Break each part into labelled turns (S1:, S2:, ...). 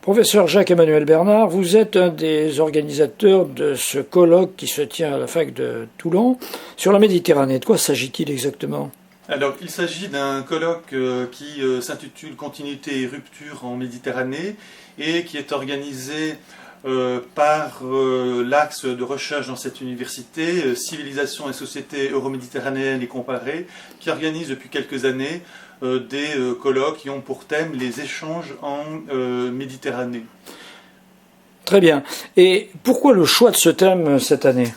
S1: Professeur Jacques-Emmanuel Bernard, vous êtes un des organisateurs de ce colloque qui se tient à la fac de Toulon sur la Méditerranée. De quoi s'agit-il exactement ?
S2: Alors, il s'agit d'un colloque qui s'intitule Continuité et rupture en Méditerranée et qui est organisé par l'axe de recherche dans cette université, Civilisation et société euroméditerranéenne et comparée, qui organise depuis quelques années des colloques qui ont pour thème les échanges en Méditerranée.
S1: Très bien. Et pourquoi le choix de ce thème cette année ?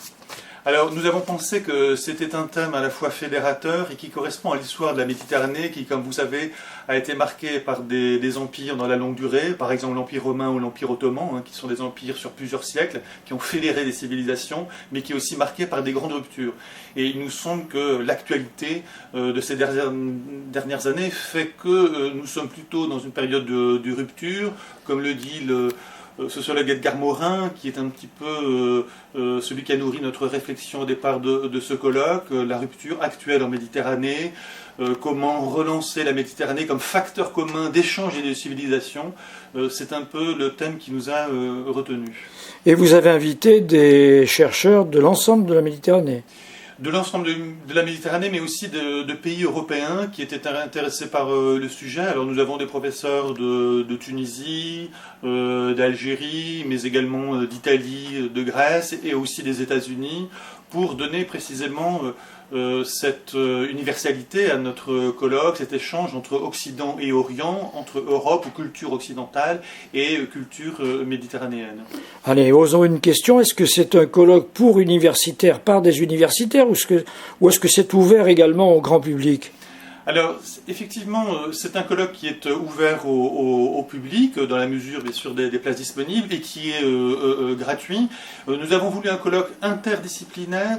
S2: Alors, nous avons pensé que c'était un thème à la fois fédérateur et qui correspond à l'histoire de la Méditerranée, qui, comme vous savez, a été marquée par des empires dans la longue durée, par exemple l'Empire romain ou l'Empire ottoman, qui sont des empires sur plusieurs siècles, qui ont fédéré des civilisations, mais qui est aussi marquée par des grandes ruptures. Et il nous semble que l'actualité de ces dernières années fait que nous sommes plutôt dans une période de rupture, comme le dit le sociologue Edgar Morin, qui est un petit peu celui qui a nourri notre réflexion au départ de ce colloque, la rupture actuelle en Méditerranée, comment relancer la Méditerranée comme facteur commun d'échange et de civilisation, c'est un peu le thème qui nous a retenus.
S1: Et vous avez invité des chercheurs de l'ensemble de la Méditerranée ?
S2: De l'ensemble de la Méditerranée, mais aussi de pays européens qui étaient intéressés par le sujet. Alors nous avons des professeurs de Tunisie, d'Algérie, mais également d'Italie, de Grèce et aussi des États-Unis, pour donner précisément cette universalité à notre colloque, cet échange entre Occident et Orient, entre Europe ou culture occidentale et culture méditerranéenne.
S1: Allez, osons une question. Est-ce que c'est un colloque pour universitaires, par des universitaires, ou est-ce que c'est ouvert également au grand public ?
S2: Alors, effectivement, c'est un colloque qui est ouvert au public, dans la mesure, bien sûr, des places disponibles, et qui est gratuit. Nous avons voulu un colloque interdisciplinaire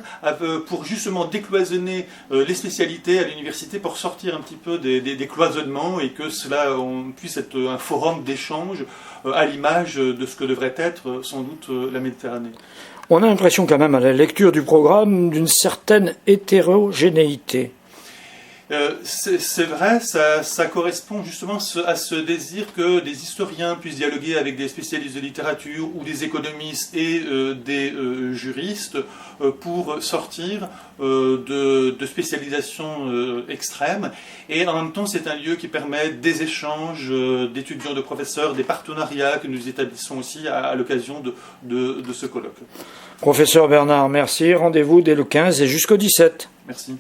S2: pour justement décloisonner les spécialités à l'université, pour sortir un petit peu des cloisonnements, et que cela puisse être un forum d'échange à l'image de ce que devrait être sans doute la Méditerranée.
S1: On a l'impression quand même à la lecture du programme d'une certaine hétérogénéité.
S2: C'est vrai, ça correspond justement à ce désir que des historiens puissent dialoguer avec des spécialistes de littérature ou des économistes et des juristes pour sortir de spécialisations extrêmes. Et en même temps, c'est un lieu qui permet des échanges d'étudiants, de professeurs, des partenariats que nous établissons aussi à l'occasion de ce colloque.
S1: Professeur Bernard, merci. Rendez-vous dès le 15 et jusqu'au 17.
S2: Merci.